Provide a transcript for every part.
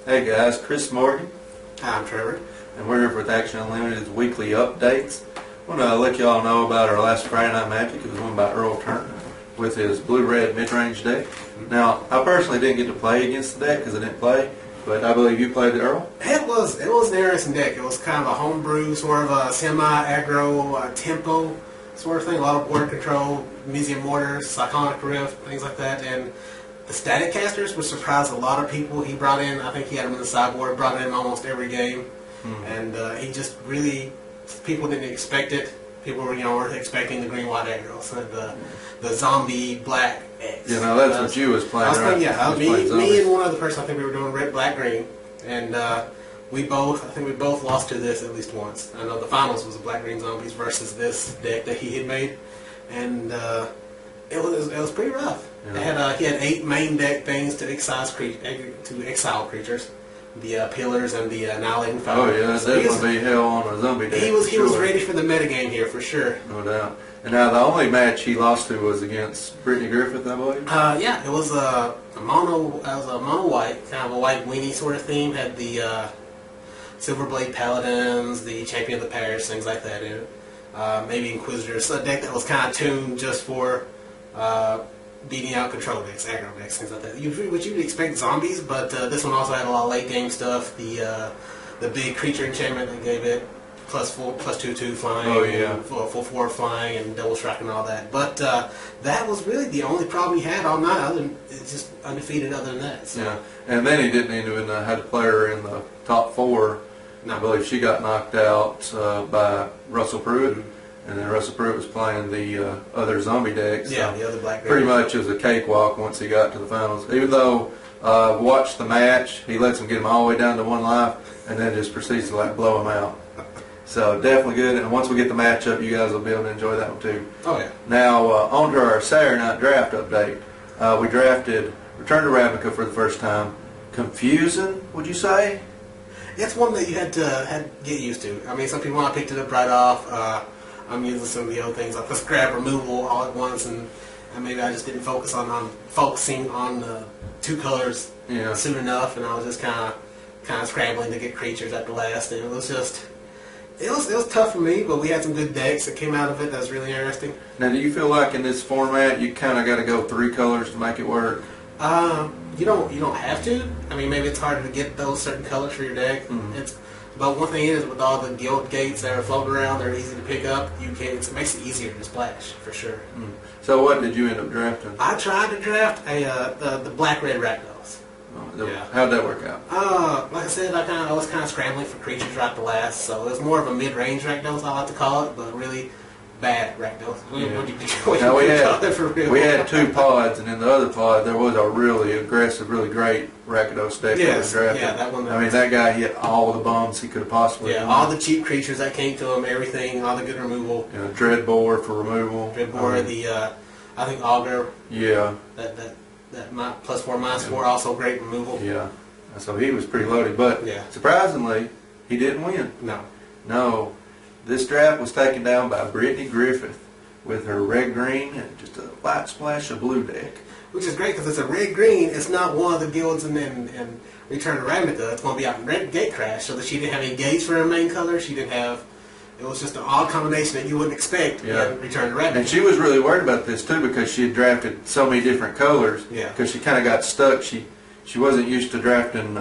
Hey guys, Chris Morgan, Hi, I'm Trevor. and we're here with Action Unlimited's weekly updates. I want to let y'all know about our last Friday Night Magic. It was won by Earl Turner with his blue-red mid-range deck. Now, I personally didn't get to play against the deck because I didn't play, but I believe you played it, Earl? It was an interesting deck. It was kind of a homebrew, sort of a semi-aggro tempo sort of thing. A lot of border control, Museum Mortars, Cyclonic Rift, things like that. And the Static Casters, which surprised a lot of people. He brought in, I think he had them in the sideboard, brought in almost every game. And he just really, people didn't expect it. People were, were expecting the green-white aggro, so the zombie black X. You know, that's what you was playing, right? Me and one other person, I think we were doing red, black, green. And I think we both lost to this at least once. I know the finals was the black, green zombies versus this deck that he had made. And it was pretty rough. Yeah. He had 8 main deck things to exile creatures. The pillars and the annihilating fire. Oh yeah, that's definitely be hell on a zombie deck. He was ready for the metagame here for sure. No doubt. And now the only match he lost to was against Brittany Griffith, I believe. Yeah, it was a mono. It was a mono white, kind of a white weenie sort of theme. Had the Silverblade Paladins, the Champion of the Parish, things like that in it. Maybe Inquisitors. A deck that was kind of tuned just for beating out control decks, aggro decks, things like that. Which you would expect zombies, but this one also had a lot of late game stuff. The big creature enchantment that gave it +2/+2/2 flying, oh yeah, full 4 flying and double strike and all that. But that was really the only problem he had all night. Other than it's just undefeated. Other than that, so. Yeah. And then he didn't even had a player in the top 4. No. I believe she got knocked out by Russell Pruitt. And then Russell Pruitt was playing the other zombie decks. Yeah, the other black. Pretty much as a cakewalk once he got to the finals. Even though watched the match, he lets him get him all the way down to 1 life, and then just proceeds to blow him out. So definitely good. And once we get the matchup, you guys will be able to enjoy that one too. Oh yeah. Now on to our Saturday night draft update. We drafted Return to Ravnica for the first time. Confusing, would you say? It's one that you had to get used to. I mean, some people I picked it up right off. I'm using some of the other things like let's grab removal all at once, and maybe I just didn't focusing on the 2 colors soon enough, and I was just kind of scrambling to get creatures at the last, and it was tough for me, but we had some good decks that came out of it that was really interesting. Now, do you feel like in this format you kind of got to go 3 colors to make it work? You don't have to. I mean, maybe it's harder to get those certain colors for your deck. But one thing is, with all the guild gates that are floating around, they're easy to pick up. It makes it easier to splash, for sure. So what did you end up drafting? I tried to draft the black-red Rakdos. How'd that work out? Like I said, I was kind of scrambling for creatures right to last, so it was more of a mid-range Rakdos, I like to call it, but really bad Rakdos. We had 2 pods, and in the other pod there was a really aggressive, really great Rakdos deck that was drafted. Yeah, that one. That guy hit all the bombs he could have possibly. Yeah, all the cheap creatures that came to him, everything, all the good removal. Dreadbore for removal. Dreadbore, I think Augur. Yeah. That +4/-4, also great removal. Yeah. So he was pretty loaded, but surprisingly, he didn't win. No. This draft was taken down by Brittany Griffith with her red-green and just a light splash of blue deck. Which is great because it's a red-green. It's not one of the guilds and Return to Ravnica. It's going to be out in Red Gate Crash, so that she didn't have any gates for her main color. She didn't have. It was just an odd combination that you wouldn't expect in Return to Ravnica. And she was really worried about this too because she had drafted so many different colors. Yeah. Because she kind of got stuck. She wasn't used to drafting,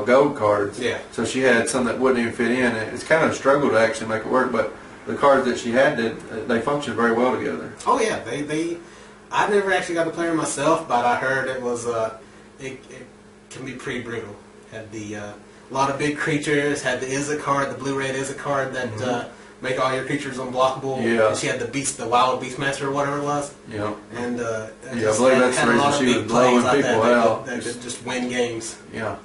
gold cards. Yeah. So she had some that wouldn't even fit in. It's kind of a struggle to actually make it work, but the cards that she had they functioned very well together. Oh yeah, I never actually got to play them myself, but I heard it was it can be pretty brutal. Had a lot of big creatures. Had the Izzet card, the blue-red Izzet card that make all your creatures unblockable. Yeah. And she had the Wild Beastmaster or whatever it was. Yeah. And I believe that's the reason she was blowing people out. That could just win games. Yeah.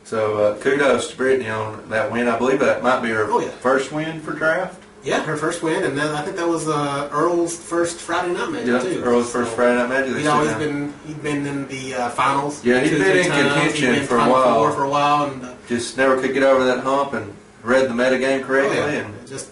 So kudos to Brittany on that win. I believe that might be her first win for draft. Yeah, her first win, and then I think that was Earl's first Friday Night Magic too. Earl's first Friday Night Magic. He'd been in the finals. Yeah, he'd been in contention for a while. For a while, and just never could get over that hump and read the metagame correctly. And just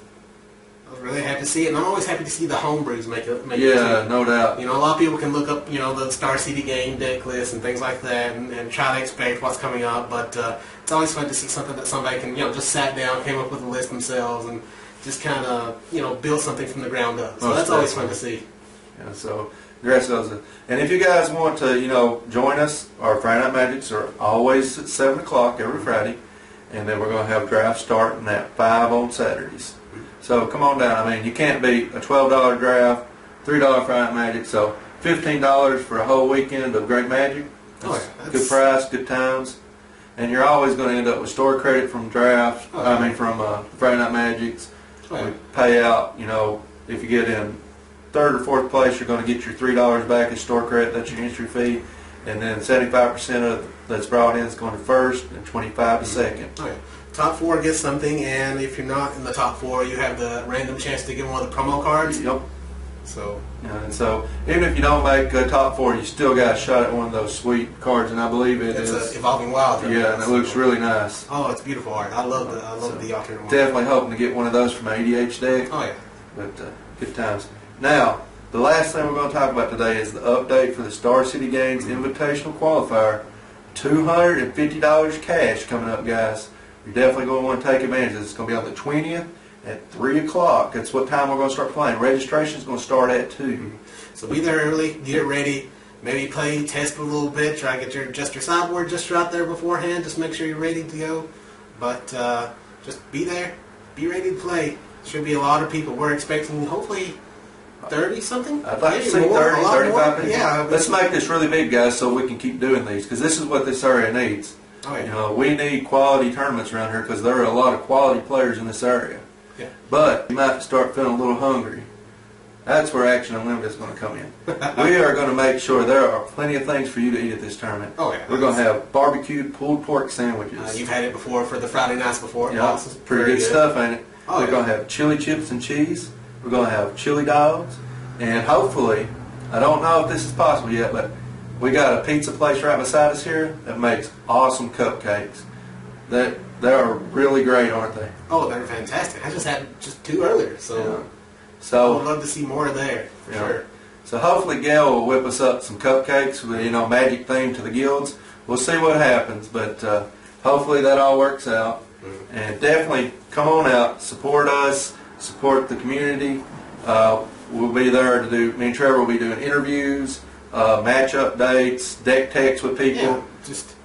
I was really happy to see it, and I'm always happy to see the homebrews make it. Yeah, too. no doubt. You know, a lot of people can look up, the Star City game deck list and things like that, and try to expect what's coming up. But it's always fun to see something that somebody can, just sat down, came up with a list themselves, and just kind of, build something from the ground up. So that's always fun to see. Yeah, so the rest of those. And if you guys want to, join us, our Friday Night Magics are always at 7 o'clock every Friday, and then we're going to have drafts starting at 5 on Saturdays. So come on down. I mean, you can't beat a $12 draft, $3 Friday Night Magic, so $15 for a whole weekend of great magic. That's good price, good times. And you're always going to end up with store credit from drafts, from Friday Night Magics. We pay out, if you get in third or fourth place, you're going to get your $3 back as store credit. That's your entry fee. And then 75% of that's brought in is going to first and 25 to second. Top 4 gets something, and if you're not in the top 4, you have the random chance to get one of the promo cards. Yep. So. And so even if you don't make top 4, you still got a shot at one of those sweet cards, and I believe it's an Evolving Wild. Yeah, and it looks really nice. Oh, it's beautiful art. I love the alternate one. Definitely hoping to get one of those from ADH deck. Oh yeah. But good times. Now, the last thing we're going to talk about today is the update for the Star City Games Invitational Qualifier. $250 cash coming up, guys. You're definitely going to want to take advantage of this. It's going to be on the 20th at 3 o'clock. That's what time we're going to start playing. Registration is going to start at 2. So be there early, get it ready, maybe play, test it a little bit, try to get your sideboard just right there beforehand, just make sure you're ready to go. But just be there, be ready to play. Should be a lot of people. We're expecting hopefully 30-something? I'd like to see 30, 35 people. Yeah, let's make this really big, guys, so we can keep doing these, because this is what this area needs. Oh, yeah. We need quality tournaments around here because there are a lot of quality players in this area. Yeah. But you might start feeling a little hungry. That's where Action Unlimited is going to come in. We are going to make sure there are plenty of things for you to eat at this tournament. Oh, yeah. We're going to have barbecued pulled pork sandwiches. You've had it before for the Friday nights before. Yeah, awesome. pretty good stuff, ain't it? Oh, We're going to have chili chips and cheese. We're going to have chili dogs. And hopefully, I don't know if this is possible yet, but we got a pizza place right beside us here that makes awesome cupcakes. They are really great, aren't they? Oh, they're fantastic. I just had 2 earlier, so Yeah. So I would love to see more there, for sure. So hopefully Gail will whip us up some cupcakes with, magic theme to the guilds. We'll see what happens, but hopefully that all works out. Mm-hmm. And definitely come on out, support us, support the community. We'll be there to do, me and Trevor will be doing interviews, match updates, deck techs with people. Yeah, just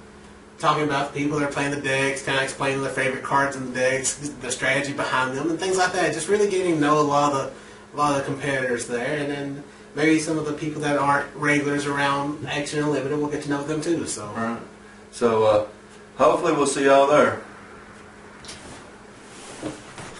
talking about the people that are playing the decks, kind of explaining their favorite cards in the decks, the strategy behind them, and things like that. Just really getting to know a lot of the competitors there, and then maybe some of the people that aren't regulars around Action Unlimited, we'll get to know them too. So, all right. So hopefully we'll see y'all there.